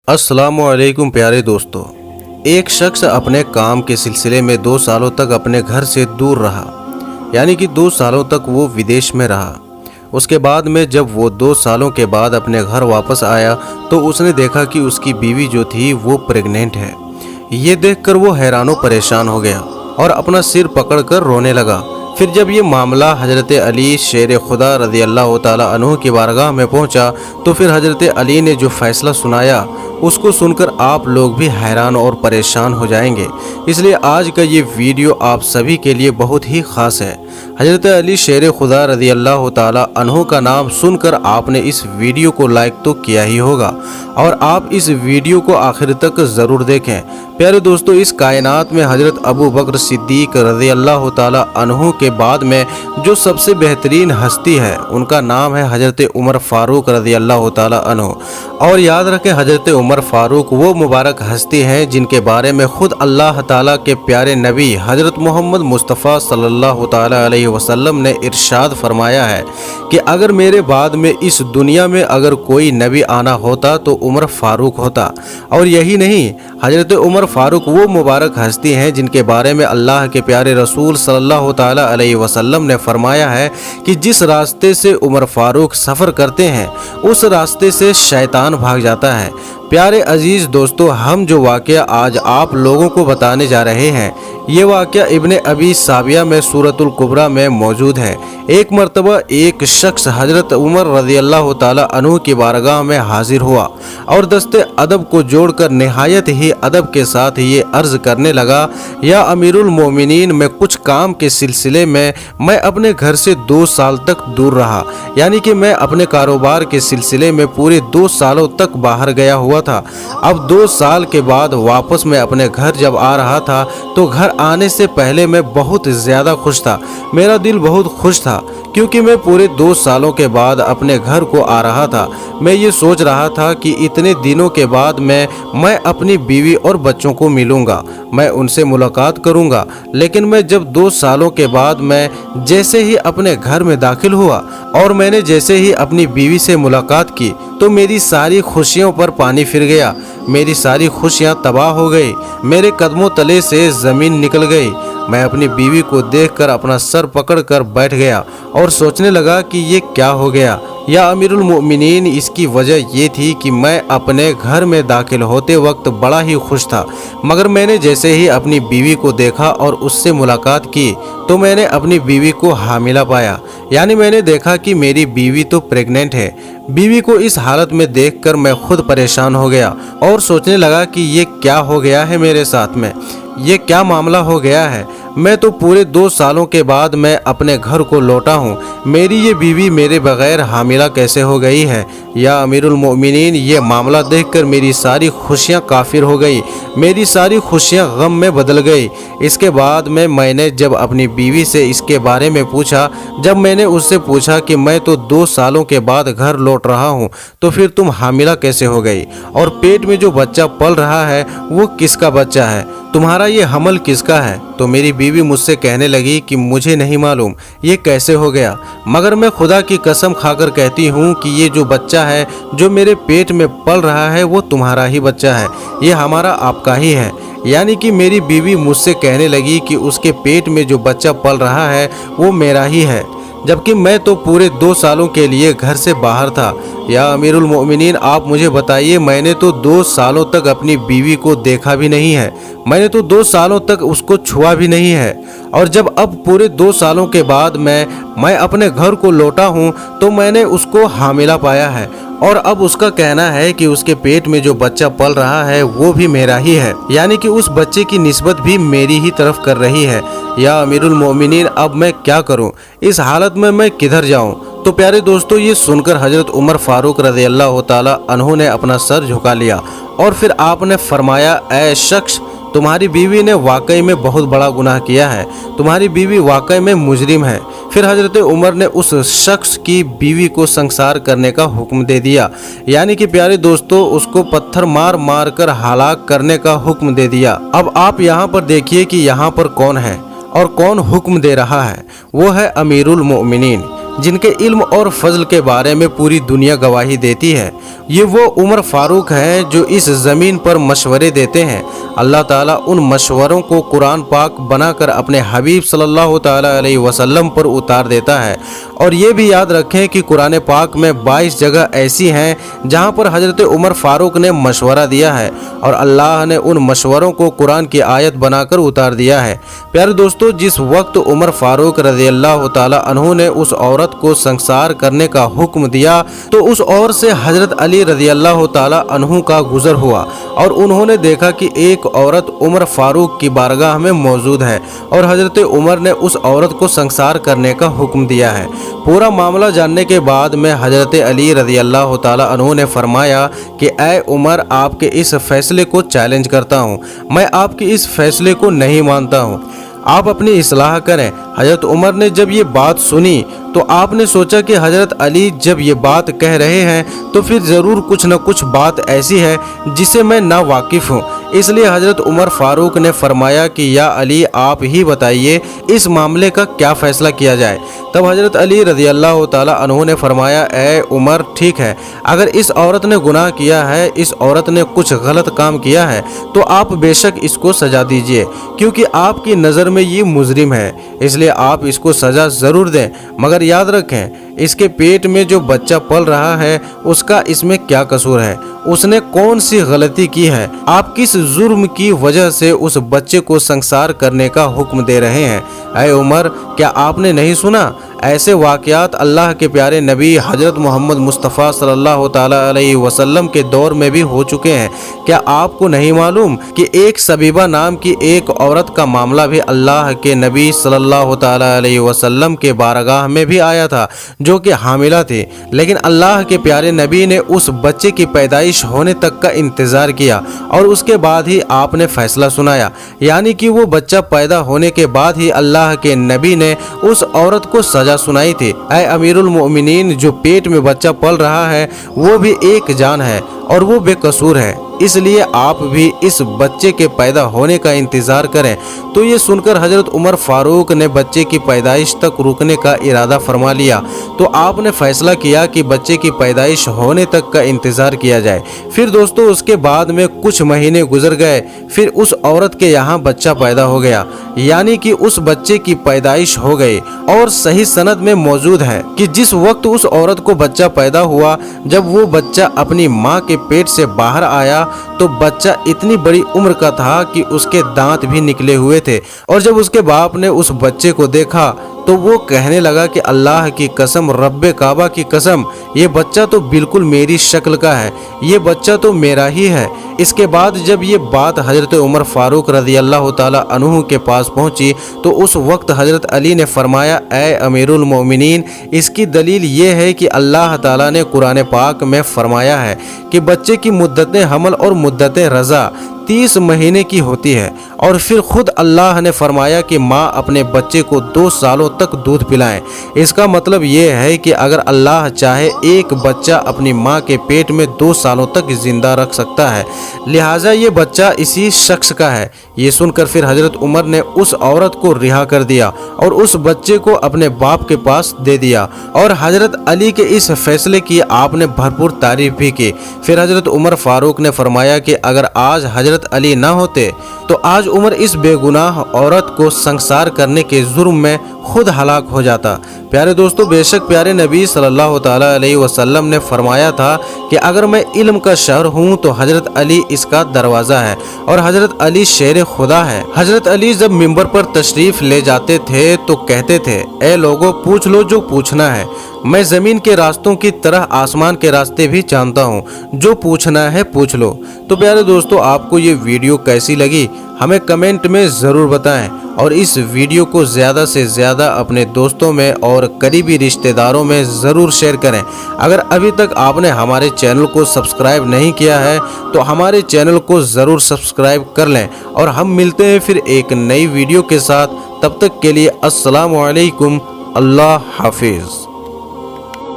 अस्सलामु अलैकुम प्यारे दोस्तों। एक शख्स अपने काम के सिलसिले में 2 सालों तक अपने घर से दूर रहा, यानी कि 2 सालों तक वो विदेश में रहा। उसके बाद में जब वो 2 सालों के बाद अपने घर वापस आया तो उसने देखा कि उसकी बीवी जो थी वो प्रेग्नेंट है। ये देखकर वो हैरानो परेशान हो गया और अपना सिर पकड़कर रोने लगा। फिर जब ये मामला हज़रत अली शेर खुदा रज़ी अल्लाह ताला अन्हु की बारगाह में पहुंचा तो फिर हज़रत अली ने जो फ़ैसला सुनाया उसको सुनकर आप लोग भी हैरान और परेशान हो जाएंगे। इसलिए आज का ये वीडियो आप सभी के लिए बहुत ही ख़ास है। हज़रत अली शेर खुदा रज़ी अल्लाह ताला अन्हु का नाम सुनकर आपने इस वीडियो को लाइक तो किया ही होगा और आप इस वीडियो को आखिर तक ज़रूर देखें। प्यारे दोस्तों, इस कायनात में हज़रत अबू बकर सिद्दीक रज़ी अल्लाह ताला अन्हु के बाद में जो सबसे बेहतरीन हस्ती है उनका नाम है हज़रत उमर फ़ारूक रज़ी अल्लाह ताला अन्हु। और याद रखें, हज़रत उमर फ़ारूक वो मुबारक हस्ती हैं जिनके बारे में ख़ुद अल्लाह ताला के प्यारे नबी हज़रत मोहम्मद मुस्तफ़ा सल्लल्लाहु ताला अलैहि वसल्लम ने इरशाद फरमाया है कि अगर मेरे बाद में इस दुनिया में अगर कोई नबी आना होता तो उमर फ़ारूक होता। और यही नहीं, हज़रत उमर फ़ारूक वो मुबारक हस्ती हैं जिनके बारे में अल्लाह के प्यारे रसूल सल्लल्लाहु ताला अलैहि वसल्लम ने फरमाया है कि जिस रास्ते से उमर फ़ारूक सफ़र करते हैं उस रास्ते से शैतान भाग जाता है। प्यारे अजीज़ दोस्तों, हम जो वाक़या आज आप लोगों को बताने जा रहे हैं ये वाक़या इब्ने अबी साबिया में सूरतुल कुबरा में मौजूद है। एक मरतबा एक शख्स हज़रत उमर रज़ी अल्लाह ताला अन्हु की बारगाह में हाजिर हुआ और दस्ते अदब को जोड़कर नहायत ही अदब के साथ ये अर्ज़ करने लगा, या अमीरुल मोमिनीन, मैं कुछ काम के सिलसिले में मैं अपने घर से 2 साल तक दूर रहा, यानी कि मैं अपने कारोबार के सिलसिले में पूरे 2 सालों तक बाहर गया हुआ था। अब 2 साल के बाद वापस मैं अपने घर जब आ रहा था तो घर आने से पहले मैं बहुत ज़्यादा खुश था। मेरा दिल बहुत खुश था क्योंकि मैं पूरे 2 सालों के बाद अपने घर को आ रहा था। मैं ये सोच रहा था कि इतने दिनों के बाद मैं अपनी बीवी और बच्चों को मिलूंगा, मैं उनसे मुलाकात करूंगा। लेकिन मैं जब 2 सालों के बाद मैं जैसे ही अपने घर में दाखिल हुआ और मैंने जैसे ही अपनी बीवी से मुलाकात की तो मेरी सारी खुशियों पर पानी फिर गया। मेरी सारी खुशियाँ तबाह हो गई, मेरे कदमों तले से ज़मीन निकल गई। मैं अपनी बीवी को देखकर अपना सर पकड़कर बैठ गया और सोचने लगा कि ये क्या हो गया। या अमीरुल मोमिनीन, इसकी वजह ये थी कि मैं अपने घर में दाखिल होते वक्त बड़ा ही खुश था, मगर मैंने जैसे ही अपनी बीवी को देखा और उससे मुलाकात की तो मैंने अपनी बीवी को हामिला पाया, यानी मैंने देखा कि मेरी बीवी तो प्रेग्नेंट है। बीवी को इस हालत में देखकर मैं खुद परेशान हो गया और सोचने लगा कि ये क्या हो गया है मेरे साथ में, ये क्या मामला हो गया है। मैं तो पूरे 2 सालों के बाद मैं अपने घर को लौटा हूँ, मेरी ये बीवी मेरे बगैर हामिला कैसे हो गई है। या अमीरुल मोमिनीन, ये मामला देखकर मेरी सारी खुशियाँ काफिर हो गई, मेरी सारी खुशियाँ गम में बदल गई। इसके बाद मैंने जब अपनी बीवी से इसके बारे में पूछा, जब मैंने उससे पूछा कि मैं तो 2 सालों के बाद घर लौट रहा हूँ तो फिर तुम हामिला कैसे हो गई, और पेट में जो बच्चा पल रहा है वो किसका बच्चा है, तुम्हारा ये हमल किसका है। तो मेरी बीवी मुझसे कहने लगी कि मुझे नहीं मालूम ये कैसे हो गया, मगर मैं खुदा की कसम खाकर कहती हूँ कि ये जो बच्चा है जो मेरे पेट में पल रहा है वो तुम्हारा ही बच्चा है, ये हमारा आपका ही है। यानी कि मेरी बीवी मुझसे कहने लगी कि उसके पेट में जो बच्चा पल रहा है वो मेरा ही है, जबकि मैं तो पूरे 2 सालों के लिए घर से बाहर था। या अमीरुल मोमिनीन, आप मुझे बताइए, मैंने तो 2 सालों तक अपनी बीवी को देखा भी नहीं है, मैंने तो 2 सालों तक उसको छुआ भी नहीं है, और जब अब पूरे 2 सालों के बाद मैं अपने घर को लौटा हूँ तो मैंने उसको हामिला पाया है, और अब उसका कहना है कि उसके पेट में जो बच्चा पल रहा है वो भी मेरा ही है, यानी कि उस बच्चे की निस्बत भी मेरी ही तरफ कर रही है। या अमीरुल मोमिनीन, अब मैं क्या करूं, इस हालत में मैं किधर जाऊं। तो प्यारे दोस्तों, ये सुनकर हज़रत उमर फ़ारूक रज़ी अल्लाह ताला अन्हु ने अपना सर झुका लिया और फिर आपने फरमाया, ऐ शख्स, तुम्हारी बीवी ने वाकई में बहुत बड़ा गुनाह किया है, तुम्हारी बीवी वाकई में मुजरिम है। फिर हज़रत उमर ने उस शख्स की बीवी को संसार करने का हुक्म दे दिया, यानी कि प्यारे दोस्तों उसको पत्थर मार मार कर हलाक करने का हुक्म दे दिया। अब आप यहाँ पर देखिए कि यहाँ पर कौन है और कौन हुक्म दे रहा है, वो है अमीरुल मोमिनीन। जिनके इल्म और फजल के बारे में पूरी दुनिया गवाही देती है। ये वो उमर फारूक हैं जो इस ज़मीन पर मशवरे देते हैं। अल्लाह ताला उन मशवरों को कुरान पाक बनाकर अपने हबीब सल्लल्लाहु ताला अलैहि वसल्लम पर उतार देता है। और ये भी याद रखें कि कुरान पाक में 22 जगह ऐसी हैं जहाँ पर हज़रत उमर फारूक ने मशवरा दिया है और अल्लाह ने उन मशवरों को कुरान की आयत बनाकर उतार दिया है। प्यारे दोस्तों, जिस वक्त उमर फारूक रज़ियल्लाहु ताला अन्हु ने उस औरत को संसार करने का हुक्म दिया तो उस औरत से हज़रत अली रज़ियल्लाहु ताला अन्हु का गुज़र हुआ और उन्होंने देखा कि एक औरत उमर फारूक की बारगाह में मौजूद है और हज़रत उमर ने उस औरत को संसार करने का हुक्म दिया है। पूरा मामला जानने के बाद में हज़रत अली रज़ियल्लाहु ताला अन्हु ने फरमाया कि ऐ उमर, आपके इस फैसले को चैलेंज करता हूँ, मैं आपके इस फैसले को नहीं मानता हूँ, आप अपनी इस्लाह करें। हज़रत उमर ने जब ये बात सुनी तो आपने सोचा कि हज़रत अली जब ये बात कह रहे हैं तो फिर ज़रूर कुछ न कुछ बात ऐसी है जिसे मैं ना वाकिफ़ हूँ। इसलिए हज़रत उमर फारूक ने फरमाया कि या अली, आप ही बताइए इस मामले का क्या फ़ैसला किया जाए। तब हज़रत अली रज़ियल्लाहु ताला अन्हु ने फरमाया, ए उमर, ठीक है, अगर इस औरत ने गुनाह किया है, इस औरत ने कुछ गलत काम किया है तो आप बेशक इसको सज़ा दीजिए, क्योंकि आपकी नज़र में ये मुजरिम है, इसलिए आप इसको सज़ा ज़रूर दें। मगर याद रखें, इसके पेट में जो बच्चा पल रहा है उसका इसमें क्या कसूर है, उसने कौन सी गलती की है, आप किस जुर्म की वजह से उस बच्चे को संसार करने का हुक्म दे रहे हैं। ऐ उमर, क्या आपने नहीं सुना, ऐसे वाक़यात अल्लाह के प्यारे नबी हज़रत मोहम्मद मुस्तफ़ा सल्लल्लाहु ताला अलैहि वसल्लम के दौर में भी हो चुके हैं। क्या आपको नहीं मालूम कि एक सबीबा नाम की एक औरत का मामला भी अल्लाह के नबी सल्लल्लाहु ताला अलैहि वसल्लम के बारगाह में भी आया था, जो कि हामिला थी, लेकिन अल्लाह के प्यारे नबी ने उस बच्चे की पैदाइश होने तक का इंतज़ार किया और उसके बाद ही आपने फैसला सुनाया। यानी कि वो बच्चा पैदा होने के बाद ही अल्लाह के नबी ने उस औरत को सजा सुनाई थी। ऐ अमीरुल मोमिनीन, जो पेट में बच्चा पल रहा है वो भी एक जान है और वो बेकसूर है, इसलिए आप भी इस बच्चे के पैदा होने का इंतज़ार करें। तो ये सुनकर हज़रत उमर फारूक ने बच्चे की पैदाइश तक रुकने का इरादा फरमा लिया। तो आपने फैसला किया कि बच्चे की पैदाइश होने तक का इंतज़ार किया जाए। फिर दोस्तों, उसके बाद में कुछ महीने गुजर गए, फिर उस औरत के यहाँ बच्चा पैदा हो गया, यानी कि उस बच्चे की पैदाइश हो गई। और सही सनद में मौजूद है कि जिस वक्त उस औरत को बच्चा पैदा हुआ, जब वो बच्चा अपनी माँ के पेट से बाहर आया तो बच्चा इतनी बड़ी उम्र का था कि उसके दांत भी निकले हुए थे। और जब उसके बाप ने उस बच्चे को देखा तो वो कहने लगा कि अल्लाह की कसम, रब्बे काबा की कसम, ये बच्चा तो बिल्कुल मेरी शक्ल का है, ये बच्चा तो मेरा ही है। इसके बाद जब ये बात हज़रत उमर फारूक रज़ियल्लाहु ताला अन्हु के पास पहुंची तो उस वक्त हज़रत अली ने फरमाया, ए अमीरुल मोमिनीन, इसकी दलील ये है कि अल्लाह ताला ने कुरान पाक में फरमाया है कि बच्चे की मुद्दत हमल और मुद्दत रज़ा 30 महीने की होती है। और फिर खुद अल्लाह ने फरमाया कि माँ अपने बच्चे को 2 सालों तक दूध पिलाएं। इसका मतलब ये है कि अगर अल्लाह चाहे एक बच्चा अपनी माँ के पेट में 2 सालों तक जिंदा रख सकता है, लिहाजा ये बच्चा इसी शख्स का है। ये सुनकर फिर हज़रत उमर ने उस औरत को रिहा कर दिया और उस बच्चे को अपने बाप के पास दे दिया। और हज़रत अली के इस फैसले की आपने भरपूर तारीफ भी की। फिर हज़रत उमर फारूक ने फरमाया कि अगर आज हज़रत अली ना होते तो आज उमर इस बेगुनाह औरत को संसार करने के जुर्म में खुद हलाक हो जाता। प्यारे दोस्तों, बेशक प्यारे नबी सल्लल्लाहु ताला अलैहि वसल्लम ने फरमाया था कि अगर मैं इल्म का शहर हूँ तो हज़रत अली इसका दरवाज़ा है और हज़रत अली शेर खुदा है। हज़रत अली जब मिंबर पर तशरीफ़ ले जाते थे तो कहते थे, ए लोगों, पूछ लो जो पूछना है, मैं ज़मीन के रास्तों की तरह आसमान के रास्ते भी जानता हूँ, जो पूछना है पूछ लो। तो प्यारे दोस्तों, आपको ये वीडियो कैसी लगी हमें कमेंट में ज़रूर बताएं और इस वीडियो को ज़्यादा से ज़्यादा अपने दोस्तों में और करीबी रिश्तेदारों में ज़रूर शेयर करें। अगर अभी तक आपने हमारे चैनल को सब्सक्राइब नहीं किया है तो हमारे चैनल को ज़रूर सब्सक्राइब कर लें और हम मिलते हैं फिर एक नई वीडियो के साथ। तब तक के लिए अस्सलामु अलैकुम, अल्लाह हाफिज़।